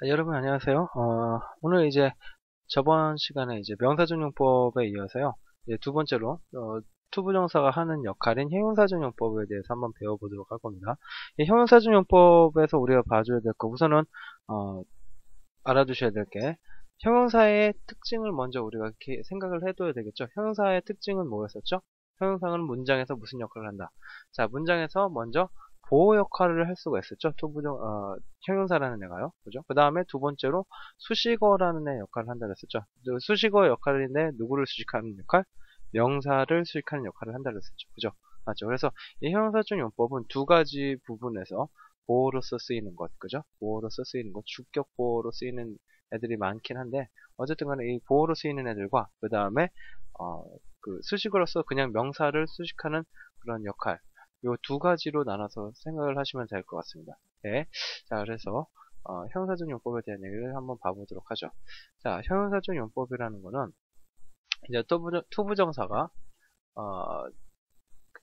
여러분 안녕하세요. 오늘 이제 저번 시간에 이제 명사준용법에 이어서요. 이제 두 번째로 투부정사가 하는 역할인 형용사준용법에 대해서 한번 배워보도록 할 겁니다. 이 형용사준용법에서 우리가 봐줘야 될 거 우선은 알아두셔야 될 게 형용사의 특징을 먼저 우리가 이렇게 생각을 해둬야 되겠죠. 형용사의 특징은 뭐였었죠? 형용사는 문장에서 무슨 역할을 한다. 자, 문장에서 먼저 보호 역할을 할 수가 있었죠. 형용사라는 애가요. 그죠? 그 다음에 두 번째로 수식어라는 애 역할을 한다 그랬었죠. 수식어 역할인데 누구를 수식하는 역할? 명사를 수식하는 역할을 한다 그랬었죠. 그죠? 맞죠? 그래서 이 형용사적 용법은 두 가지 부분에서 보호로서 쓰이는 것, 그죠? 보호로서 쓰이는 것, 주격 보호로 쓰이는 애들이 많긴 한데, 어쨌든 간에 이 보호로 쓰이는 애들과, 그 다음에, 그 수식어로서 그냥 명사를 수식하는 그런 역할, 요 두 가지로 나눠서 생각을 하시면 될 것 같습니다. 네. 자, 그래서, 형용사적 용법에 대한 얘기를 한번 봐보도록 하죠. 자, 형용사적 용법이라는 거는, 이제 투부정사가,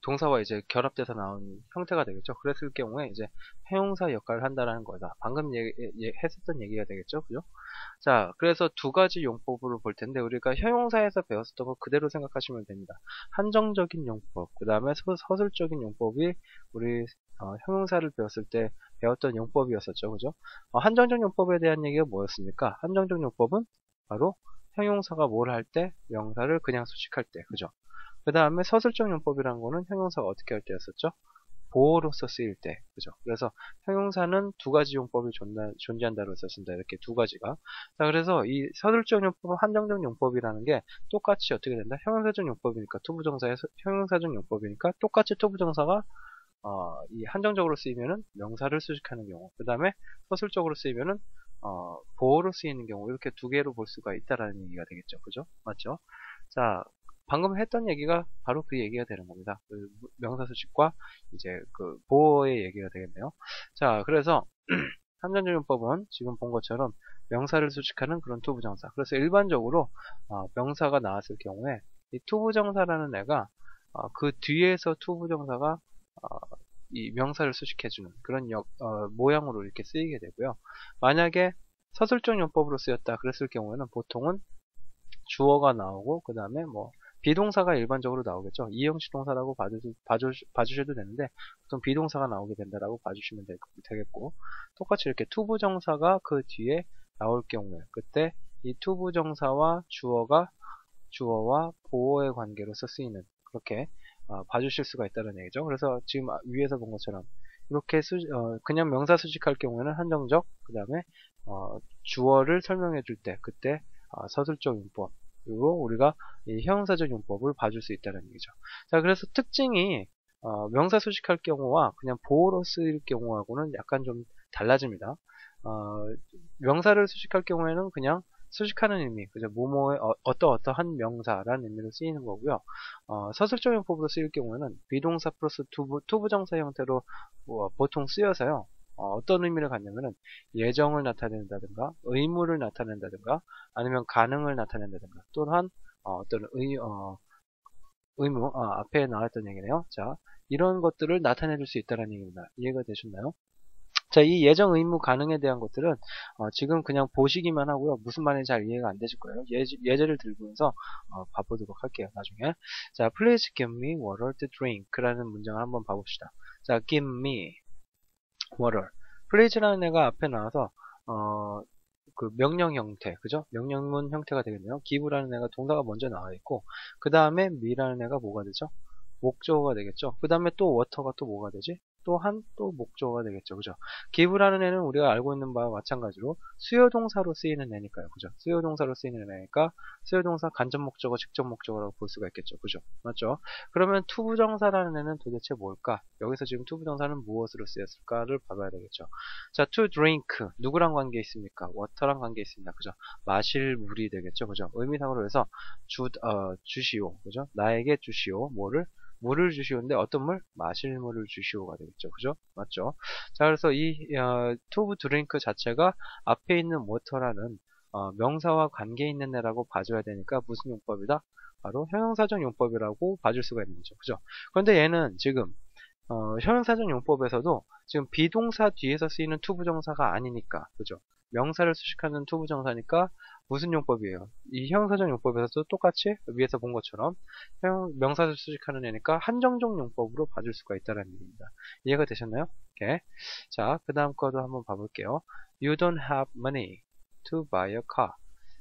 동사와 이제 결합돼서 나온 형태가 되겠죠. 그랬을 경우에 이제 형용사 역할을 한다라는 거다. 방금 했었던 얘기가 되겠죠. 그죠? 자, 그래서 두 가지 용법으로 볼 텐데 우리가 형용사에서 배웠었던 거 그대로 생각하시면 됩니다. 한정적인 용법, 그 다음에 서술적인 용법이 우리 형용사를 배웠을 때 배웠던 용법이었었죠. 그죠? 한정적 용법에 대한 얘기가 뭐였습니까? 한정적 용법은 바로 형용사가 뭘 할 때, 명사를 그냥 수식할 때, 그죠? 그 다음에 서술적 용법이라는 거는 형용사가 어떻게 할 때였었죠? 보호로서 쓰일 때, 그죠? 그래서 형용사는 두 가지 용법이 존재한다고 했었습니다. 이렇게 두 가지가. 자, 그래서 이 서술적 용법, 한정적 용법이라는 게 똑같이 어떻게 된다? 형용사적 용법이니까 투부정사의 형용사적 용법이니까 똑같이 투부정사가 이 한정적으로 쓰이면은 명사를 수식하는 경우, 그 다음에 서술적으로 쓰이면은 보호로 쓰이는 경우 이렇게 두 개로 볼 수가 있다라는 얘기가 되겠죠, 그죠? 맞죠? 자, 방금 했던 얘기가 바로 그 얘기가 되는 겁니다. 그 명사 수식과 이제 그 보호의 얘기가 되겠네요. 자, 그래서 한정적용법은 지금 본 것처럼 명사를 수식하는 그런 투부정사. 그래서 일반적으로 명사가 나왔을 경우에 이 투부정사라는 애가 그 뒤에서 투부정사가 이 명사를 수식해주는 그런 모양으로 이렇게 쓰이게 되고요. 만약에 서술적 용법으로 쓰였다 그랬을 경우에는 보통은 주어가 나오고 그 다음에 뭐 비동사가 일반적으로 나오겠죠. 이형식 동사라고 봐주셔도 되는데 보통 비동사가 나오게 된다라고 봐주시면 되겠고, 똑같이 이렇게 투부정사가 그 뒤에 나올 경우에 그때 이 투부정사와 주어와 보어의 관계로서 쓰이는, 그렇게 봐주실 수가 있다는 얘기죠. 그래서 지금 위에서 본 것처럼 이렇게 그냥 명사 수식할 경우에는 한정적, 그 다음에 주어를 설명해 줄 때 그때 서술적 용법, 그리고 우리가 이 형용사적 용법을 봐줄 수 있다는 얘기죠. 자, 그래서 특징이 명사 수식할 경우와 그냥 보호로 쓰일 경우하고는 약간 좀 달라집니다. 명사를 수식할 경우에는 그냥 수식하는 의미, 그죠? 뭐뭐의 어떠한 명사라는 의미로 쓰이는 거고요. 서술적 용법으로 쓰일 경우에는 비동사 플러스 투부정사 형태로 보통 쓰여서요. 어떤 의미를 갖냐면은 예정을 나타낸다든가 의무를 나타낸다든가 아니면 가능을 나타낸다든가 또한 어떤 의무 앞에 나왔던 얘기네요. 자, 이런 것들을 나타내줄 수 있다는 얘기입니다. 이해가 되셨나요? 자, 이 예정, 의무, 가능에 대한 것들은 지금 그냥 보시기만 하고요. 무슨 말인지 잘 이해가 안 되실 거예요. 예제를 들고서 봐보도록 할게요. 나중에. 자, please give me water to drink 라는 문장을 한번 봐봅시다. 자, give me water. please라는 애가 앞에 나와서 그 명령 형태, 그죠? 명령문 형태가 되겠네요. give라는 애가 동사가 먼저 나와 있고, 그 다음에 me라는 애가 뭐가 되죠? 목적어가 되겠죠. 그 다음에 또 water가 또 뭐가 되지? 또 목적어가 되겠죠. 그죠? give라는 애는 우리가 알고 있는 바와 마찬가지로 수요동사로 쓰이는 애니까요. 그죠? 수요동사로 쓰이는 애니까 수요동사 간접 목적어, 직접 목적어라고 볼 수가 있겠죠. 그죠? 맞죠? 그러면 투부정사라는 애는 도대체 뭘까? 여기서 지금 투부정사는 무엇으로 쓰였을까를 봐봐야 되겠죠. 자, to drink. 누구랑 관계 있습니까? water랑 관계 있습니다. 그죠? 마실 물이 되겠죠. 그죠? 의미상으로 해서 주시오. 그죠? 나에게 주시오. 물을 주시오인데 어떤 물? 마실 물을 주시오가 되겠죠. 그죠? 맞죠? 자, 그래서 이 to drink 자체가 앞에 있는 water라는 명사와 관계 있는 애라고 봐줘야 되니까 무슨 용법이다? 바로 형용사적 용법이라고 봐줄 수가 있는 거죠. 그죠? 그런데 얘는 지금 형용사적 용법에서도 지금 비동사 뒤에서 쓰이는 투부정사가 아니니까, 그죠? 명사를 수식하는 투부정사니까 무슨 용법이에요? 이 형용사적 용법에서도 똑같이 위에서 본 것처럼 명사를 수식하는 애니까 한정적 용법으로 봐줄 수가 있다는 얘기입니다. 이해가 되셨나요? 오케이. 자, 그 다음 거도 한번 봐볼게요. You don't have money to buy a car.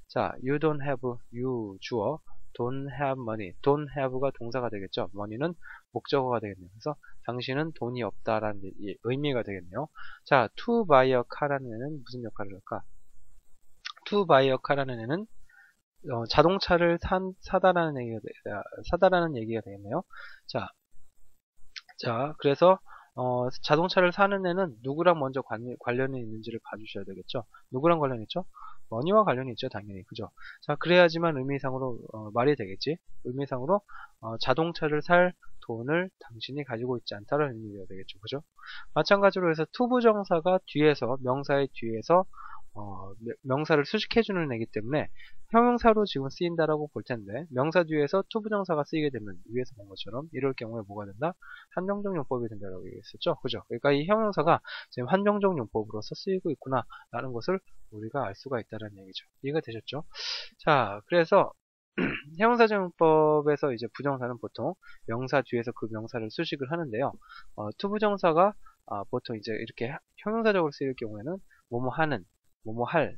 자, you don't have, you 주어, don't have money. don't have가 동사가 되겠죠. money는 목적어가 되겠네요. 그래서 당신은 돈이 없다라는 의미가 되겠네요. 자, to buy a car라는 애는 무슨 역할을 할까? to buy a car라는 애는 자동차를 사다라는 얘기가 되겠네요. 자, 그래서 자동차를 사는 애는 누구랑 먼저 관련이 있는지를 봐주셔야 되겠죠. 누구랑 관련이 있죠? 머니와 관련이 있죠, 당연히. 그죠? 자, 그래야지만 의미상으로 말이 되겠지. 의미상으로 자동차를 살 돈을 당신이 가지고 있지 않다는 의미가 되겠죠. 그죠? 마찬가지로 해서 투부정사가 뒤에서, 명사의 뒤에서 명사를 수식해주는 애기 때문에 형용사로 지금 쓰인다라고 볼 텐데, 명사 뒤에서 투부정사가 쓰이게 되면 위에서 본 것처럼 이럴 경우에 뭐가 된다? 한정적 용법이 된다라고 얘기했었죠. 그죠? 그러니까 이 형용사가 지금 한정적 용법으로서 쓰이고 있구나 라는 것을 우리가 알 수가 있다는 얘기죠. 이해가 되셨죠? 자, 그래서 형용사적 용법에서 이제 부정사는 보통 명사 뒤에서 그 명사를 수식을 하는데요. 투부정사가 보통 이제 이렇게 형용사적으로 쓰일 경우에는 뭐뭐 하는, 뭐뭐 할의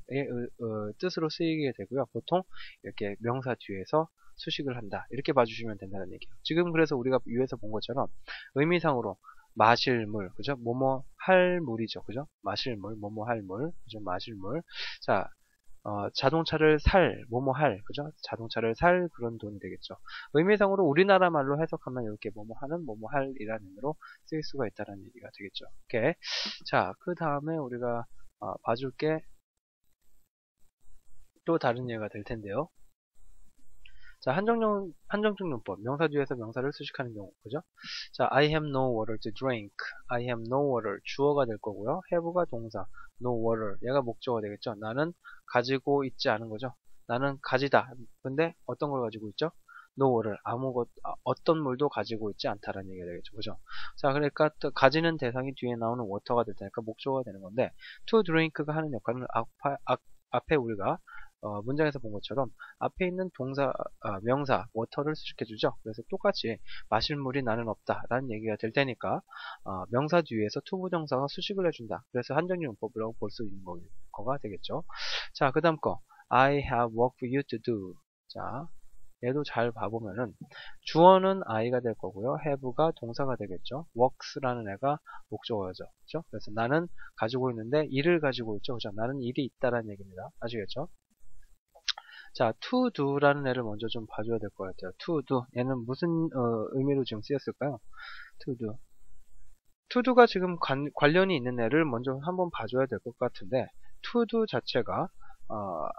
뜻으로 쓰이게 되고요. 보통 이렇게 명사 뒤에서 수식을 한다. 이렇게 봐주시면 된다는 얘기예요. 지금 그래서 우리가 위에서 본 것처럼 의미상으로 마실 물, 그죠? 뭐뭐 할 물이죠. 그죠? 마실 물, 뭐뭐 할 물, 그죠? 마실 물. 자, 자동차를 살, 뭐뭐 할, 그죠? 자동차를 살 그런 돈이 되겠죠. 의미상으로 우리나라 말로 해석하면 이렇게 뭐뭐 하는, 뭐뭐 할이라는 의미로 쓰일 수가 있다는 얘기가 되겠죠. 오케이. 자, 그 다음에 우리가 봐줄 게 또 다른 예가 될 텐데요. 자, 한정적 용법, 명사 뒤에서 명사를 수식하는 경우, 그죠? 자, I have no water to drink. I have no water, 주어가 될 거고요. have가 동사, no water, 얘가 목적어가 되겠죠? 나는 가지고 있지 않은 거죠? 나는 가지다. 근데 어떤 걸 가지고 있죠? no water, 어떤 물도 가지고 있지 않다라는 얘기가 되겠죠. 그죠? 자, 그러니까 또 가지는 대상이 뒤에 나오는 water가 될 테니까 목적어가 되는 건데, to drink가 하는 역할은 앞에 우리가 문장에서 본 것처럼 앞에 있는 동사, 명사, water를 수식해주죠. 그래서 똑같이 마실 물이 나는 없다 라는 얘기가 될 테니까 명사 뒤에서 투부정사가 수식을 해준다. 그래서 한정용법이라고 볼 수 있는 거가 되겠죠. 자, 그 다음 거 I have work for you to do. 자, 얘도 잘 봐보면은 주어는 I가 될 거고요. have가 동사가 되겠죠. works라는 애가 목적어죠. 그렇죠? 그래서 나는 가지고 있는데 일을 가지고 있죠. 그죠? 나는 일이 있다라는 얘기입니다. 아시겠죠? 자, to do라는 애를 먼저 좀 봐줘야 될 것 같아요. to do. 얘는 무슨 의미로 지금 쓰였을까요? to do. to do가 지금 관련이 있는 애를 먼저 한번 봐줘야 될 것 같은데, to do 자체가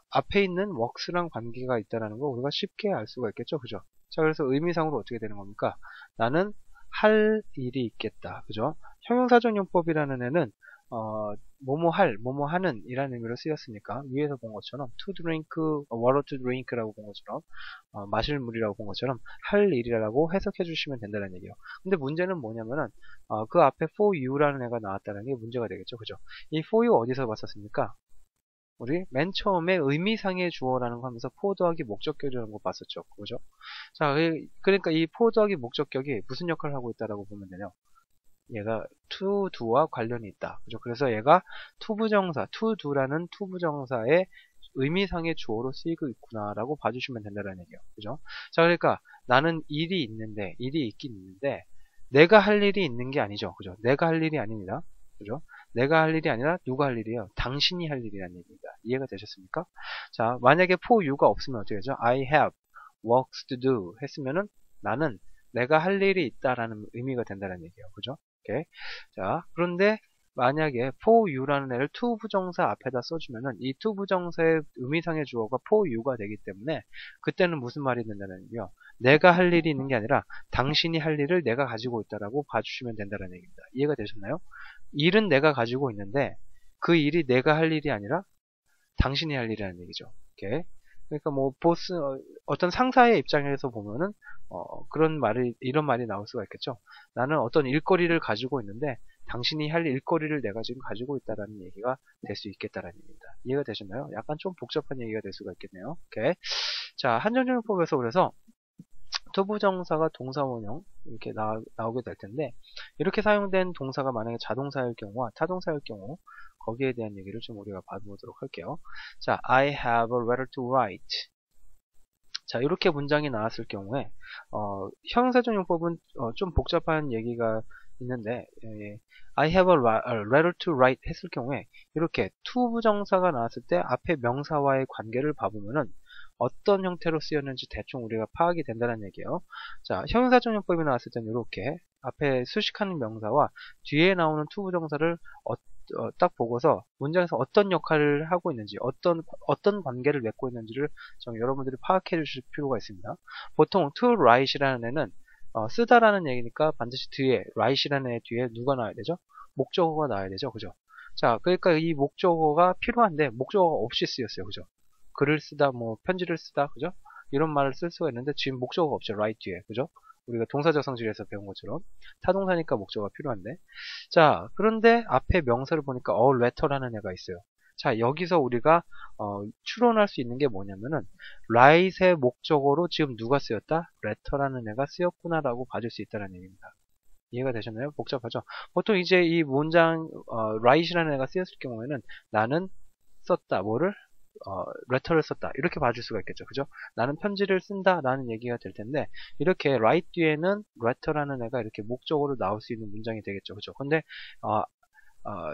앞에 있는 works랑 관계가 있다는 거 우리가 쉽게 알 수가 있겠죠. 그죠? 자, 그래서 의미상으로 어떻게 되는 겁니까? 나는 할 일이 있겠다. 그죠? 형용사적 용법이라는 애는 뭐뭐 할, 뭐뭐 하는 이라는 의미로 쓰였으니까 위에서 본 것처럼 to drink, water to drink라고 본 것처럼 마실 물이라고 본 것처럼 할 일이라고 해석해 주시면 된다는 얘기예요. 근데 문제는 뭐냐면은 그 앞에 for you라는 애가 나왔다는 게 문제가 되겠죠. 그죠? 이 for you 어디서 봤었습니까? 우리 맨 처음에 의미상의 주어라는 거 하면서 for 더하기 목적격이라는 거 봤었죠. 그죠? 자, 그러니까 이 for 더하기 목적격이 무슨 역할을 하고 있다라고 보면 되냐? 얘가 to do와 관련이 있다. 그죠? 그래서 얘가 투부정사, to do라는 투부정사의 의미상의 주어로 쓰이고 있구나라고 봐주시면 된다는 얘기예요. 그죠? 자, 그러니까 나는 일이 있긴 있는데 내가 할 일이 있는 게 아니죠. 그죠? 내가 할 일이 아닙니다. 그죠? 내가 할 일이 아니라 누가 할 일이에요? 당신이 할 일이라는 얘기입니다. 이해가 되셨습니까? 자, 만약에 for you가 없으면 어떻게 되죠? I have works to do 했으면은 나는 내가 할 일이 있다라는 의미가 된다는 얘기예요. 그죠? 오케이. 자, 그런데 만약에 for you라는 애를 to 부정사 앞에다 써주면은 이 to 부정사의 의미상의 주어가 for you가 되기 때문에 그때는 무슨 말이 된다는 얘기요? 내가 할 일이 있는 게 아니라 당신이 할 일을 내가 가지고 있다라고 봐주시면 된다는 얘기입니다. 이해가 되셨나요? 일은 내가 가지고 있는데 그 일이 내가 할 일이 아니라 당신이 할 일이라는 얘기죠. 오케이. 그러니까 뭐 보스 어떤 상사의 입장에서 보면은 이런 말이 나올 수가 있겠죠. 나는 어떤 일거리를 가지고 있는데 당신이 할 일거리를 내가 지금 가지고 있다라는 얘기가 될 수 있겠다라는 얘기입니다. 이해가 되셨나요? 약간 좀 복잡한 얘기가 될 수가 있겠네요. 오케이. 자, 한정형용법에서 그래서 투부정사가 동사원형 이렇게 나오게 될 텐데, 이렇게 사용된 동사가 만약에 자동사일 경우와 타동사일 경우 거기에 대한 얘기를 좀 우리가 봐보도록 할게요. 자, I have a letter to write. 자, 이렇게 문장이 나왔을 경우에 형용사적용법은 좀 복잡한 얘기가 있는데, I have a letter to write 했을 경우에 이렇게 투부정사가 나왔을 때 앞에 명사와의 관계를 봐보면은 어떤 형태로 쓰였는지 대충 우리가 파악이 된다는 얘기예요. 자, 형용사적용법이 나왔을 때는 이렇게 앞에 수식하는 명사와 뒤에 나오는 투부정사를 딱 보고서 문장에서 어떤 역할을 하고 있는지, 어떤 관계를 맺고 있는지를 좀 여러분들이 파악해 주실 필요가 있습니다. 보통 to write이라는 애는 쓰다라는 얘기니까 반드시 뒤에 write이라는 애 뒤에 누가 나와야 되죠? 목적어가 나와야 되죠, 그죠? 자, 그러니까 이 목적어가 필요한데 목적어가 없이 쓰였어요, 그죠? 글을 쓰다, 뭐 편지를 쓰다, 그죠? 이런 말을 쓸 수가 있는데 지금 목적어가 없죠, write 뒤에, 그죠? 우리가 동사적 성질에서 배운 것처럼 타동사니까 목적어가 필요한데, 자, 그런데 앞에 명사를 보니까 a letter라는 애가 있어요. 자, 여기서 우리가 추론할 수 있는 게 뭐냐면은 write의 목적어로 지금 누가 쓰였다? letter라는 애가 쓰였구나라고 봐줄 수 있다는 얘기입니다. 이해가 되셨나요? 복잡하죠? 보통 이제 이 문장 write이라는 애가 쓰였을 경우에는 나는 썼다, 뭐를? letter를 썼다, 이렇게 봐줄 수가 있겠죠, 그죠? 나는 편지를 쓴다 라는 얘기가 될 텐데, 이렇게 write 뒤에는 letter라는 애가 이렇게 목적어로 나올 수 있는 문장이 되겠죠, 그죠? 근데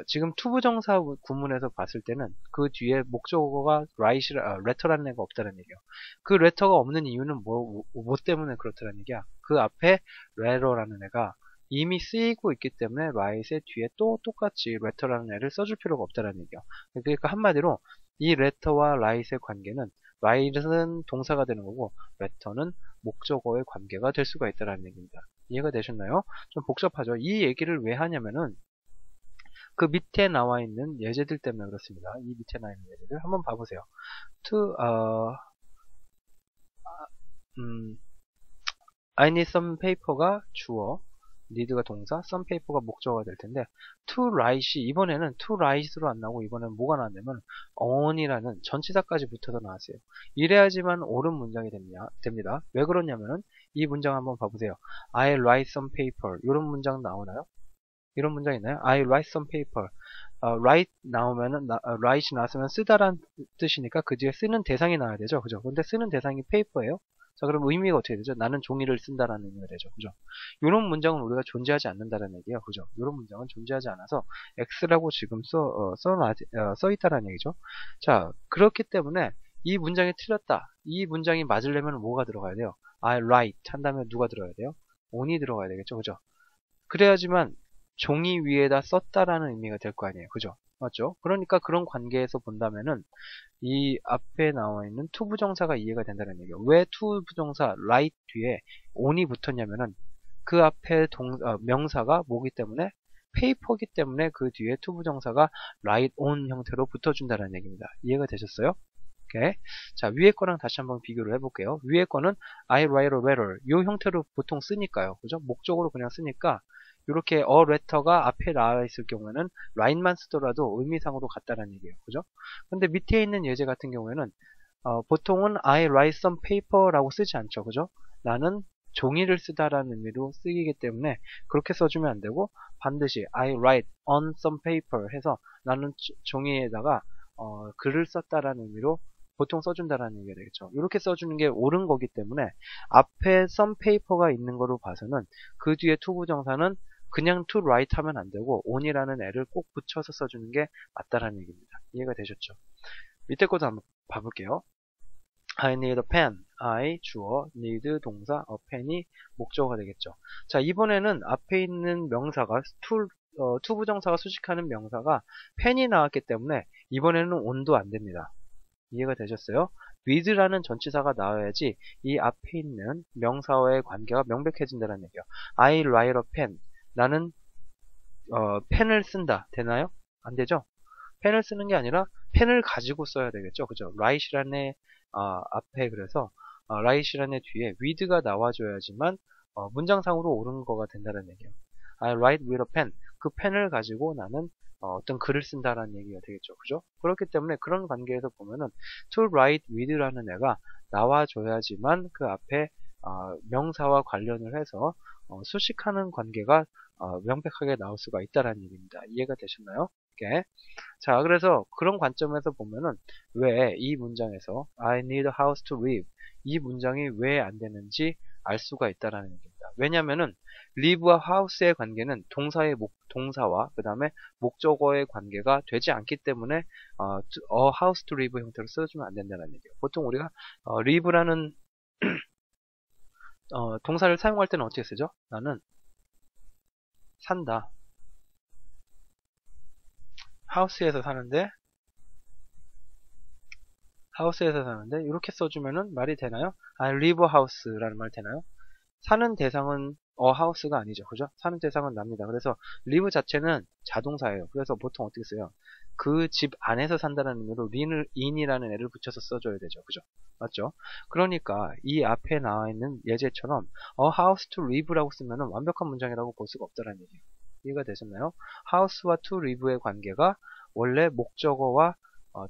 지금 투부정사 구문에서 봤을 때는 그 뒤에 목적어가 letter라는 애가 없다는 얘기예요. 그 letter가 없는 이유는 뭐 때문에 그렇다는 얘기야? 그 앞에 letter라는 애가 이미 쓰이고 있기 때문에 write의 뒤에 또 똑같이 letter라는 애를 써줄 필요가 없다는 얘기예요. 그러니까 한마디로 이 letter와 write의 관계는, write는 동사가 되는 거고 letter는 목적어의 관계가 될 수가 있다는 얘기입니다. 이해가 되셨나요? 좀 복잡하죠? 이 얘기를 왜 하냐면은 그 밑에 나와 있는 예제들 때문에 그렇습니다. 이 밑에 나와 있는 예제들 한번 봐보세요. I need some paper가 주어, need가 동사, some paper가 목적어가 될 텐데, to write이 이번에는 to write로 안 나오고 이번에는 뭐가 나왔냐면 on이라는 전치사까지 붙어서 나왔어요. 이래야지만 옳은 문장이 됩니다. 왜 그러냐면은 이 문장 한번 봐보세요. I write some paper, 이런 문장 나오나요? 이런 문장 있나요? I write some paper. write 나오면은 write이 나왔으면 쓰다란 뜻이니까 그 뒤에 쓰는 대상이 나와야 되죠, 그죠? 근데 쓰는 대상이 paper예요. 자, 그럼 의미가 어떻게 되죠? 나는 종이를 쓴다라는 의미가 되죠, 그죠? 이런 문장은 우리가 존재하지 않는다는 얘기예요, 그죠? 이런 문장은 존재하지 않아서 X라고 지금 써 있다라는 얘기죠. 자, 그렇기 때문에 이 문장이 틀렸다, 이 문장이 맞으려면 뭐가 들어가야 돼요? I write 한다면 누가 들어가야 돼요? on이 들어가야 되겠죠, 그죠? 그래야지만 종이 위에다 썼다라는 의미가 될 거 아니에요, 그죠? 맞죠? 그러니까 그런 관계에서 본다면은 이 앞에 나와 있는 투부정사가 이해가 된다는 얘기예요. 왜 투부정사 write 뒤에 on이 붙었냐면은 그 앞에 명사가 뭐기 때문에, paper이기 때문에 그 뒤에 투부정사가 write on 형태로 붙어준다는 얘기입니다. 이해가 되셨어요? 오케이. 자, 위에 거랑 다시 한번 비교를 해볼게요. 위에 거는 I write a letter, 이 형태로 보통 쓰니까요, 그죠? 목적으로 그냥 쓰니까 이렇게 a letter가 앞에 나와 있을 경우에는 write만 쓰더라도 의미상으로 같다는 얘기예요, 그죠? 근데 밑에 있는 예제 같은 경우에는 보통은 I write some paper라고 쓰지 않죠, 그죠? 나는 종이를 쓰다라는 의미로 쓰이기 때문에 그렇게 써주면 안 되고, 반드시 I write on some paper 해서 나는 종이에다가 글을 썼다라는 의미로 보통 써준다라는 얘기가 되겠죠. 이렇게 써주는 게 옳은 거기 때문에 앞에 some paper가 있는 거로 봐서는 그 뒤에 투부정사는 그냥 to write 하면 안 되고 on이라는 애를 꼭 붙여서 써주는 게 맞다라는 얘기입니다. 이해가 되셨죠? 밑에 것도 한번 봐볼게요. I need a pen. I 주어, need 동사, a pen이 목적어가 되겠죠. 자, 이번에는 앞에 있는 명사가 투부정사가 수식하는 명사가 pen이 나왔기 때문에 이번에는 on도 안 됩니다. 이해가 되셨어요? with라는 전치사가 나와야지 이 앞에 있는 명사와의 관계가 명백해진다는 얘기예요. I write a pen. 나는 펜을 쓴다. 되나요? 안 되죠? 펜을 쓰는 게 아니라 펜을 가지고 써야 되겠죠. 그죠? write이라는 앞에 그래서 write이라는 뒤에 with가 나와줘야지만 문장상으로 옳은 거가 된다는 얘기예요. I write with a pen. 그 펜을 가지고 나는 어떤 글을 쓴다라는 얘기가 되겠죠. 그죠? 그렇기 때문에 그런 관계에서 보면은 to write with라는 애가 나와줘야지만 그 앞에 명사와 관련을 해서 수식하는 관계가 명백하게 나올 수가 있다라는 얘기입니다. 이해가 되셨나요? 이렇게. 자, 그래서 그런 관점에서 보면은 왜 이 문장에서 I need a house to live 이 문장이 왜 안 되는지 알 수가 있다라는 얘기입니다. 왜냐면은 live와 house의 관계는 동사와 그 다음에 목적어의 관계가 되지 않기 때문에 a house to live 형태로 써주면 안 된다는 얘기예요. 보통 우리가 live라는 동사를 사용할 때는 어떻게 쓰죠? 나는 산다. 하우스에서 사는데 이렇게 써주면은 말이 되나요? I live house라는 말 되나요? 사는 대상은 house가 아니죠. 그죠? 사는 대상은 납니다. 그래서 live 자체는 자동사예요. 그래서 보통 어떻게 써요? 그 집 안에서 산다는 의미로 in이라는 애를 붙여서 써줘야 되죠. 그죠? 맞죠? 그러니까 이 앞에 나와 있는 예제처럼 a house to live라고 쓰면은 완벽한 문장이라고 볼 수가 없다는 얘기예요. 이해가 되셨나요? house와 to live의 관계가 원래 목적어와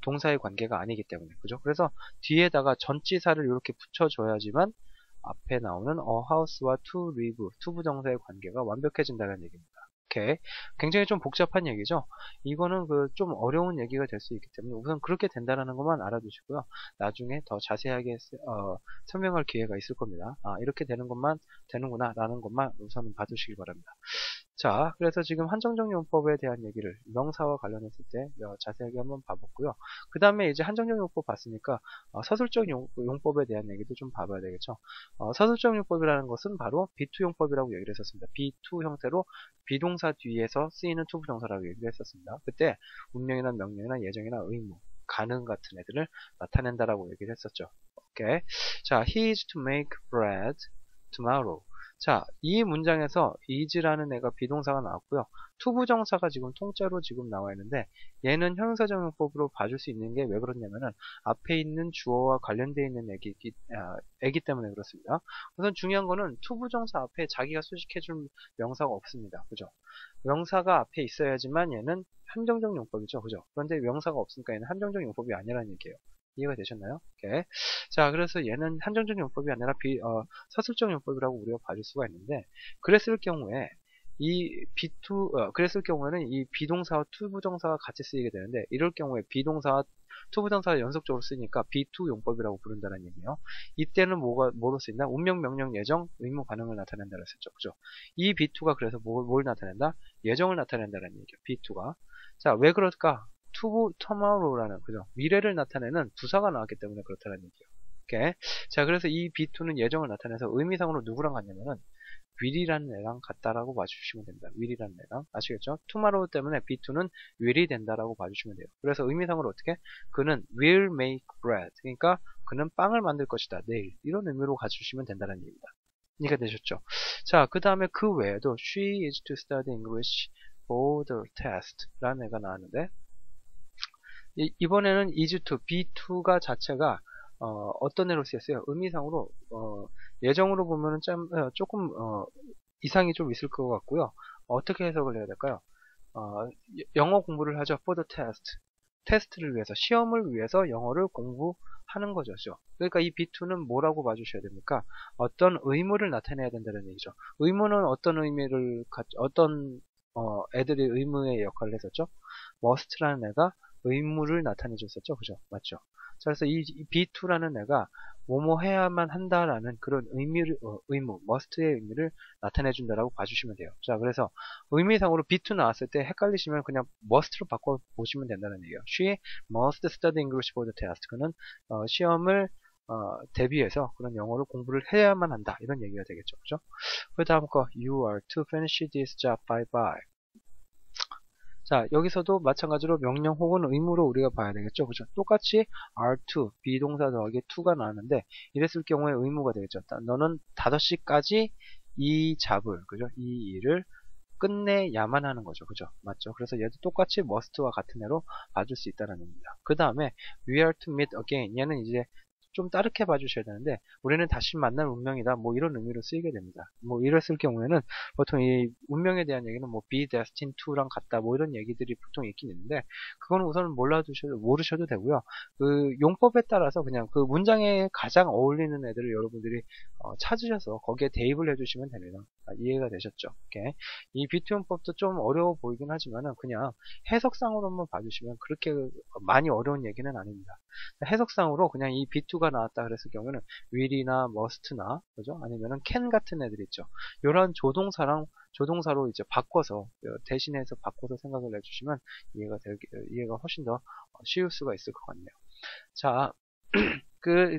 동사의 관계가 아니기 때문에 그죠? 그래서 뒤에다가 전치사를 이렇게 붙여줘야지만 앞에 나오는 a house와 to live, to 부정사의 관계가 완벽해진다는 얘기입니다. 오케이. 굉장히 좀 복잡한 얘기죠. 이거는 좀 어려운 얘기가 될 수 있기 때문에 우선 그렇게 된다는 것만 알아두시고요. 나중에 더 자세하게 설명할 기회가 있을 겁니다. 이렇게 되는 것만 되는구나 라는 것만 우선 봐두시기 바랍니다. 자, 그래서 지금 한정적 용법에 대한 얘기를 명사와 관련했을 때 자세하게 한번 봐봤고요. 그 다음에 이제 한정적 용법 봤으니까 서술적 용법에 대한 얘기도 좀 봐봐야 되겠죠. 서술적 용법이라는 것은 바로 B2 용법이라고 얘기를 했었습니다. B2 형태로 비동사 뒤에서 쓰이는 투부정사라고 얘기를 했었습니다. 그때 운명이나 명령이나 예정이나 의무, 가능 같은 애들을 나타낸다라고 얘기를 했었죠. 오케이. 자, he is to make bread tomorrow. 자, 이 문장에서 is라는 애가 비동사가 나왔고요. 투부정사가 지금 통째로 지금 나와 있는데 얘는 형용사적 용법으로 봐줄 수 있는 게 왜 그렇냐면은 앞에 있는 주어와 관련되어 있는 애기 때문에 그렇습니다. 우선 중요한 거는 투부정사 앞에 자기가 수식해줄 명사가 없습니다. 그죠? 명사가 앞에 있어야지만 얘는 한정적 용법이죠. 그죠? 그런데 명사가 없으니까 얘는 한정적 용법이 아니라는 얘기예요. 이해가 되셨나요? 오케이. 자, 그래서 얘는 한정적 용법이 아니라 서술적 용법이라고 우리가 봐줄 수가 있는데, 그랬을 경우에는 이 비동사와 투부정사가 같이 쓰이게 되는데, 이럴 경우에 비동사와 투부정사가 연속적으로 쓰니까 B2 용법이라고 부른다는 얘기예요. 이때는 뭐로 쓰인다? 운명, 명령, 예정, 의무, 가능을 나타낸다고 했었죠. 그죠? 이 B2가 그래서 뭘 나타낸다? 예정을 나타낸다는 얘기예요. B2가. 자, 왜 그럴까? tomorrow라는 그죠? 미래를 나타내는 부사가 나왔기 때문에 그렇다는 얘기예요. 오케이. 자, 그래서 이 B2는 예정을 나타내서 의미상으로 누구랑 같냐면은 will이라는 애랑 같다라고 봐주시면 됩니다. will이라는 애랑 아시겠죠? tomorrow 때문에 B2는 will이 된다라고 봐주시면 돼요. 그래서 의미상으로 어떻게? 그는 will make bread. 그러니까 그는 빵을 만들 것이다. 내일. 이런 의미로 가주시면 된다는 얘기입니다. 이해가 되셨죠? 자, 그 다음에 그 외에도 she is to study English for the test 라는 애가 나왔는데 이번에는 is to, B2가 자체가 어떤 애로 쓰였어요? 의미상으로 예정으로 보면은 조금 이상이 좀 있을 것 같고요. 어떻게 해석을 해야 될까요? 영어 공부를 하죠. for the test. 테스트를 위해서, 시험을 위해서 영어를 공부하는 거죠. 그러니까 이 B2는 뭐라고 봐주셔야 됩니까? 어떤 의무를 나타내야 된다는 얘기죠. 의무는 어떤 애들이 의무의 역할을 했었죠? must라는 애가 의무를 나타내 줬었죠. 그죠? 맞죠? 자, 그래서 이 B2라는 애가 뭐뭐 해야만 한다라는 그런 의무, must의 의미를 나타내 준다라고 봐주시면 돼요. 자, 그래서 의미상으로 B2 나왔을 때 헷갈리시면 그냥 must로 바꿔 보시면 된다는 얘기예요. She must study English for the test. 그는 시험을 대비해서 그런 영어를 공부를 해야만 한다. 이런 얘기가 되겠죠. 그죠? 그 다음 거 You are to finish this job by. 자, 여기서도 마찬가지로 명령 혹은 의무로 우리가 봐야 되겠죠. 그죠? 똑같이 are2, 비동사 더하기 2가 나왔는데 이랬을 경우에 의무가 되겠죠. 너는 5시까지 이 잡을, 그죠? 이 일을 끝내야만 하는 거죠. 그죠? 맞죠? 그래서 얘도 똑같이 must와 같은 애로 봐줄 수 있다는 겁니다. 그 다음에 we are to meet again. 얘는 이제 좀 다르게 봐주셔야 되는데 우리는 다시 만날 운명이다 뭐 이런 의미로 쓰이게 됩니다. 뭐 이랬을 경우에는 보통 이 운명에 대한 얘기는 뭐 be destined to랑 같다 뭐 이런 얘기들이 보통 있긴 있는데 그거는 우선은 모르셔도 되고요. 그 용법에 따라서 그냥 그 문장에 가장 어울리는 애들을 여러분들이 찾으셔서 거기에 대입을 해주시면 됩니다. 이해가 되셨죠? 오케이. 이 비트 용법도 좀 어려워 보이긴 하지만은 그냥 해석상으로만 봐주시면 그렇게 많이 어려운 얘기는 아닙니다. 해석상으로 그냥 이 B2가 나왔다 그랬을 경우에는 will이나 must나 그죠? 아니면은 can 같은 애들 있죠. 이런 조동사로 이제 바꿔서 대신해서 바꿔서 생각을 해주시면 이해가 훨씬 더 쉬울 수가 있을 것 같네요. 자,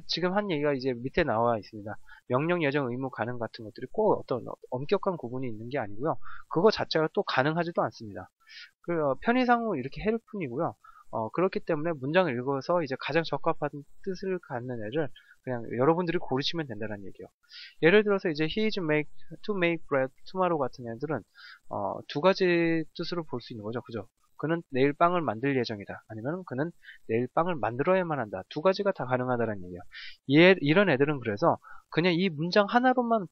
지금 한 얘기가 이제 밑에 나와 있습니다. 명령, 예정, 의무, 가능 같은 것들이 꼭 어떤 엄격한 구분이 있는 게 아니고요. 그거 자체가 또 가능하지도 않습니다. 편의상으로 이렇게 해를 뿐이고요. 그렇기 때문에 문장을 읽어서 이제 가장 적합한 뜻을 갖는 애를 그냥 여러분들이 고르시면 된다는 얘기예요. 예를 들어서 이제 he is to make bread tomorrow 같은 애들은 두 가지 뜻으로 볼 수 있는 거죠. 그죠? 그는 내일 빵을 만들 예정이다. 아니면 그는 내일 빵을 만들어야만 한다. 두 가지가 다 가능하다는 얘기예요. 이런 애들은 그래서 그냥 이 문장 하나로만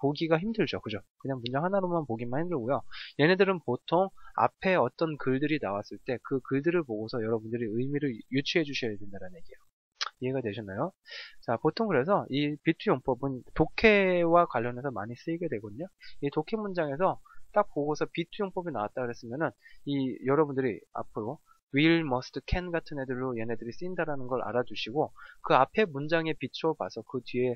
보기가 힘들죠. 그죠? 그냥 문장 하나로만 보기만 힘들고요. 얘네들은 보통 앞에 어떤 글들이 나왔을 때 그 글들을 보고서 여러분들이 의미를 유추해 주셔야 된다는 얘기예요. 이해가 되셨나요? 자, 보통 그래서 이 비트 용법은 독해와 관련해서 많이 쓰이게 되거든요. 이 독해 문장에서 딱 보고서 비트 용법이 나왔다 그랬으면은 여러분들이 앞으로 will, must, can 같은 애들로 얘네들이 쓰인다라는 걸 알아두시고 그 앞에 문장에 비추어 봐서 그 뒤에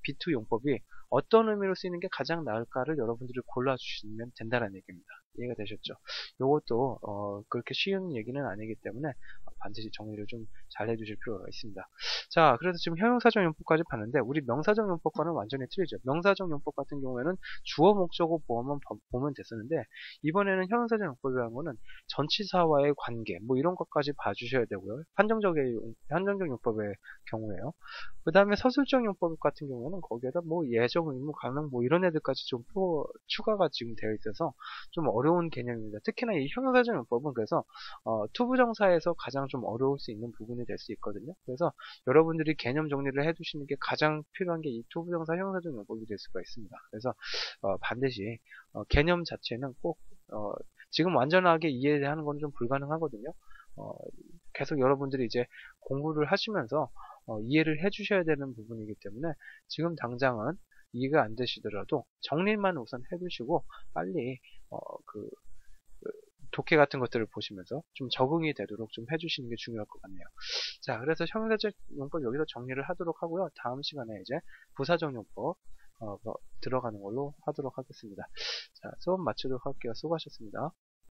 비트 용법이 어떤 의미로 쓰이는 게 가장 나을까를 여러분들이 골라주시면 된다는 얘기입니다. 이해가 되셨죠? 요것도 그렇게 쉬운 얘기는 아니기 때문에 반드시 정리를 좀 잘 해주실 필요가 있습니다. 자, 그래서 지금 형용사적 용법까지 봤는데 우리 명사적 용법과는 완전히 틀리죠. 명사적 용법 같은 경우에는 주어, 목적어, 보어만 보면 됐었는데 이번에는 형용사적 용법이라는 거는 전치사와의 관계 뭐 이런 것까지 봐주셔야 되고요. 한정적 용법의 경우에요. 그 다음에 서술적 용법 같은 경우에는 거기에다 뭐 예적, 의무, 가능 뭐 이런 애들까지 좀 추가가 지금 되어 있어서 좀 어려운 개념입니다. 특히나 이 형용사적 용법은 그래서 투부정사에서 가장 좀 어려울 수 있는 부분이 될 수 있거든요. 그래서 여러분들이 개념 정리를 해두시는 게 가장 필요한 게 이 투부정사 형용사적 용법이 될 수가 있습니다. 그래서 반드시 개념 자체는 꼭 지금 완전하게 이해하는 건 좀 불가능하거든요. 계속 여러분들이 이제 공부를 하시면서 이해를 해주셔야 되는 부분이기 때문에 지금 당장은 이해가 안 되시더라도 정리만 우선 해두시고 빨리 독해 같은 것들을 보시면서 좀 적응이 되도록 좀 해주시는 게 중요할 것 같네요. 자, 그래서 형용사적 용법 여기서 정리를 하도록 하고요. 다음 시간에 이제 부사적 용법 들어가는 걸로 하도록 하겠습니다. 자, 수업 마치도록 할게요. 수고하셨습니다.